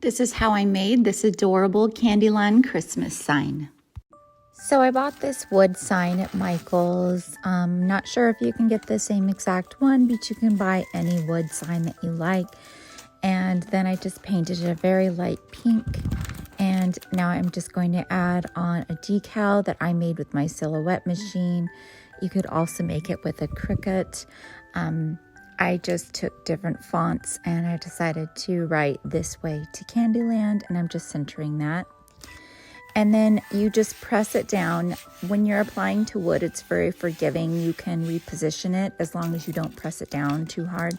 This is how I made this adorable Candyland Christmas sign. So I bought this wood sign at Michael's. Not sure if you can get the same exact one, but you can buy any wood sign that you like. And then I just painted it a very light pink. And now I'm just going to add on a decal that I made with my silhouette machine. You could also make it with a Cricut. I just took different fonts and I decided to write "This Way to Candyland," and I'm just centering that. And then you just press it down. When you're applying to wood, it's very forgiving. You can reposition it as long as you don't press it down too hard.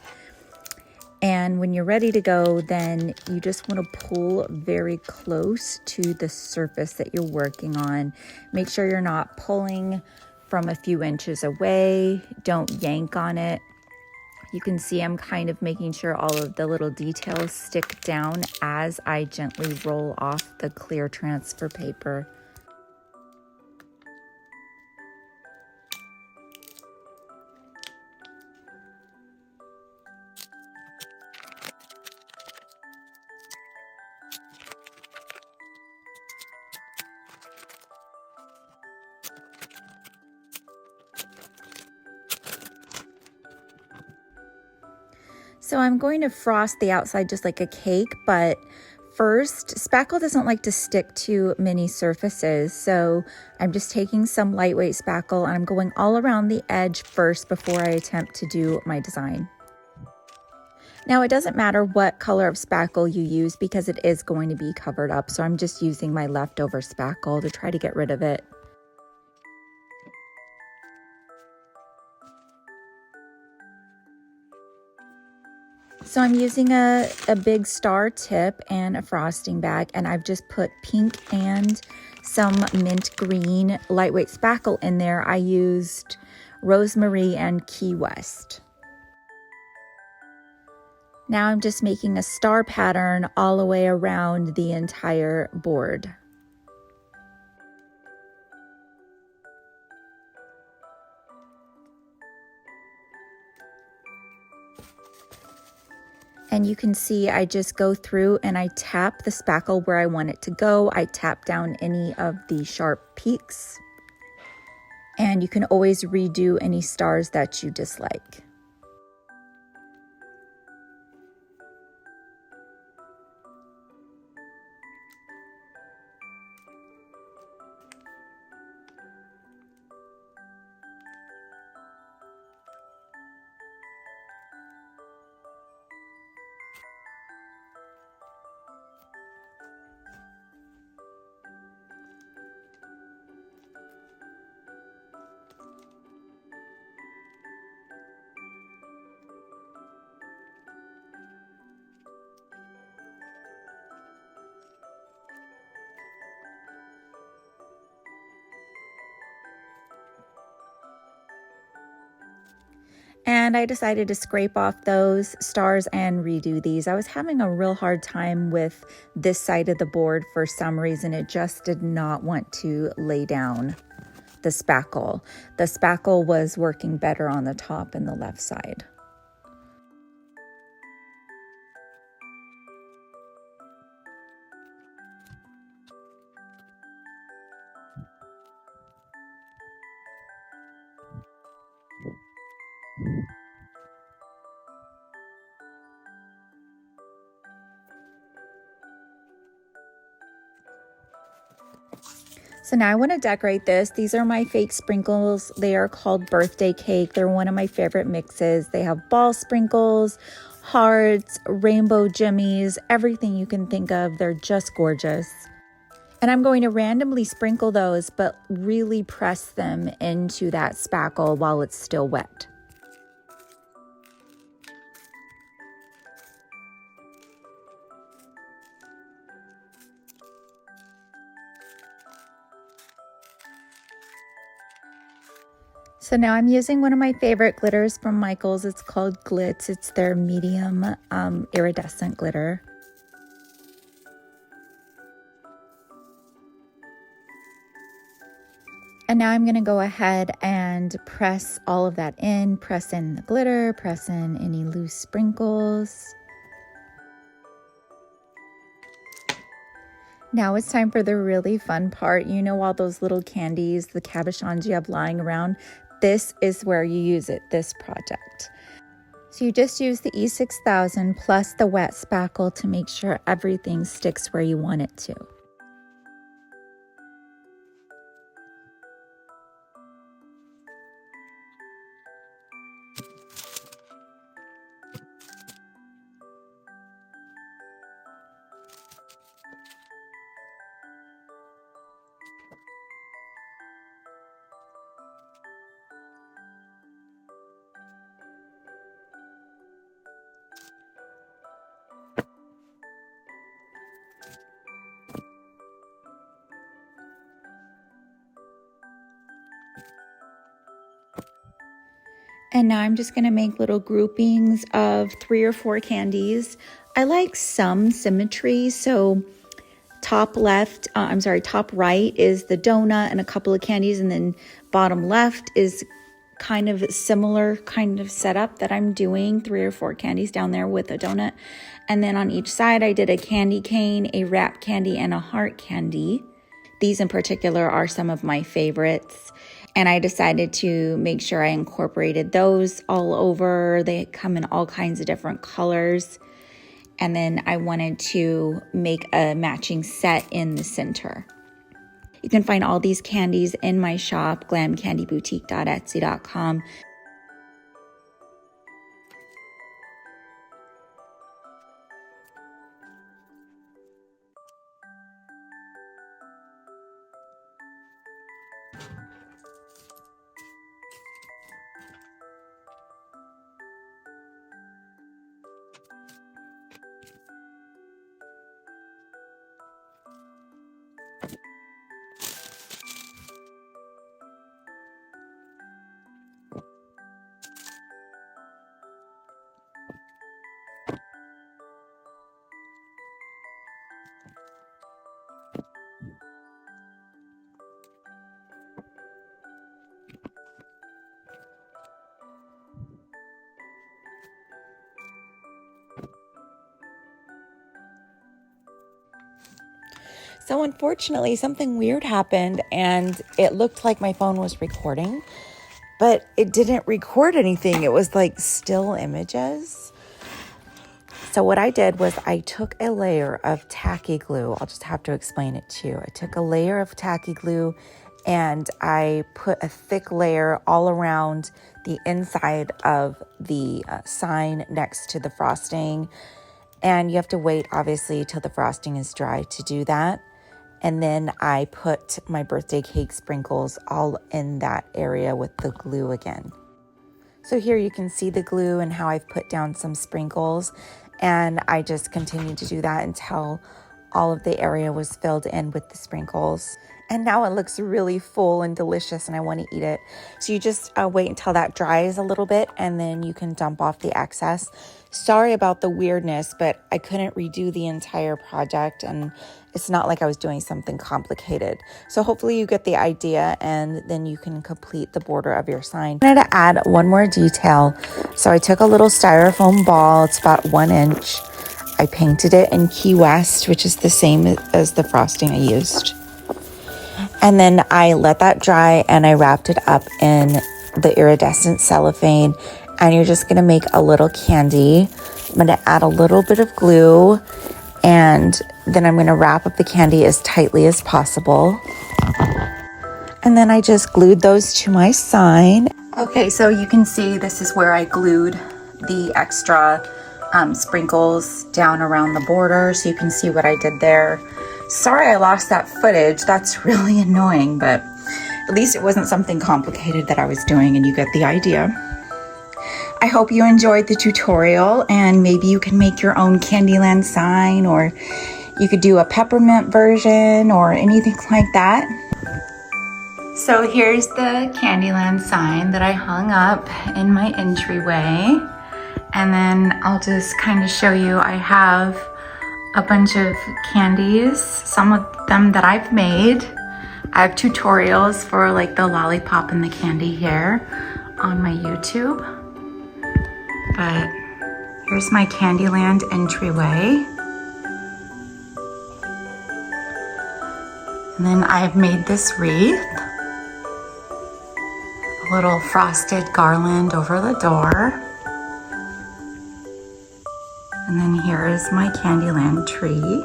And when you're ready to go, then you just want to pull very close to the surface that you're working on. Make sure you're not pulling from a few inches away. Don't yank on it. You can see I'm kind of making sure all of the little details stick down as I gently roll off the clear transfer paper. So I'm going to frost the outside just like a cake, but first, Spackle doesn't like to stick to many surfaces, so I'm just taking some lightweight Spackle and I'm going all around the edge first before I attempt to do my design. Now, it doesn't matter what color of Spackle you use because it is going to be covered up, so I'm just using my leftover Spackle to try to get rid of it. So I'm using a big star tip and a frosting bag, and I've just put pink and some mint green lightweight Spackle in there. I used Rosemary and Key West. Now I'm just making a star pattern all the way around the entire board. And you can see I just go through and I tap the Spackle where I want it to go. I tap down any of the sharp peaks. And you can always redo any stars that you dislike. And I decided to scrape off those stars and redo these. I was having a real hard time with this side of the board for some reason. It just did not want to lay down the Spackle. The Spackle was working better on the top and the left side. So now I want to decorate this. These are my fake sprinkles. They are called birthday cake. They're one of my favorite mixes. They have ball sprinkles, hearts, rainbow jimmies, everything you can think of. They're just gorgeous. And I'm going to randomly sprinkle those, but really press them into that Spackle while it's still wet. So now I'm using one of my favorite glitters from Michael's. It's called Glitz. It's their medium iridescent glitter. And now I'm going to go ahead and press all of that in, press in the glitter, press in any loose sprinkles. Now it's time for the really fun part. You know, all those little candies, the cabochons you have lying around? This is where you use it, this project. So you just use the E6000 plus the wet spackle to make sure everything sticks where you want it to. And now I'm just gonna make little groupings of 3 or 4 candies. I like some symmetry, so top right is the donut and a couple of candies, and then bottom left is kind of similar kind of setup that I'm doing, 3 or 4 candies down there with a donut. And then on each side, I did a candy cane, a wrap candy, and a heart candy. These in particular are some of my favorites. And I decided to make sure I incorporated those all over. They come in all kinds of different colors. And then I wanted to make a matching set in the center. You can find all these candies in my shop, glamcandyboutique.etsy.com. So unfortunately, something weird happened and it looked like my phone was recording, but it didn't record anything. It was like still images. So what I did was I took a layer of tacky glue. I'll just have to explain it to you. I took a layer of tacky glue and I put a thick layer all around the inside of the sign next to the frosting. And you have to wait, obviously, till the frosting is dry to do that. And then I put my birthday cake sprinkles all in that area with the glue again. So here you can see the glue and how I've put down some sprinkles. And I just continued to do that until all of the area was filled in with the sprinkles. And now it looks really full and delicious and I want to eat it. So you just wait until that dries a little bit and then you can dump off the excess. Sorry about the weirdness, but I couldn't redo the entire project and it's not like I was doing something complicated. So hopefully you get the idea and then you can complete the border of your sign. I wanted to add one more detail. So I took a little styrofoam ball, it's about 1 inch. I painted it in Key West, which is the same as the frosting I used. And then I let that dry and I wrapped it up in the iridescent cellophane. And you're just gonna make a little candy. I'm gonna add a little bit of glue and then I'm gonna wrap up the candy as tightly as possible. And then I just glued those to my sign. Okay, so you can see this is where I glued the extra sprinkles down around the border, so you can see what I did there. Sorry I lost that footage. That's really annoying, but at least it wasn't something complicated that I was doing and you get the idea. I hope you enjoyed the tutorial and maybe you can make your own Candyland sign, or you could do a peppermint version or anything like that. So here's the Candyland sign that I hung up in my entryway. And then I'll just kind of show you, I have a bunch of candies, some of them that I've made. I have tutorials for like the lollipop and the candy here on my YouTube. But here's my Candyland entryway. And then I've made this wreath. A little frosted garland over the door. And then here is my Candyland tree.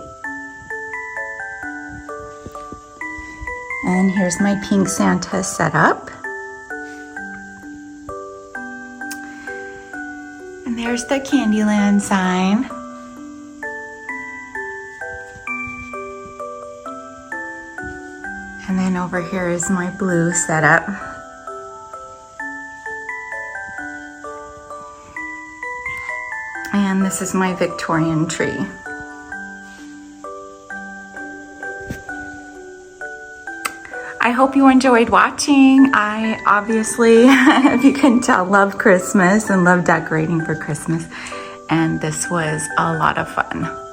And here's my pink Santa setup. And there's the Candyland sign. And then over here is my blue setup. And this is my Victorian tree. I hope you enjoyed watching. I obviously, if you couldn't tell, love Christmas and love decorating for Christmas. And this was a lot of fun.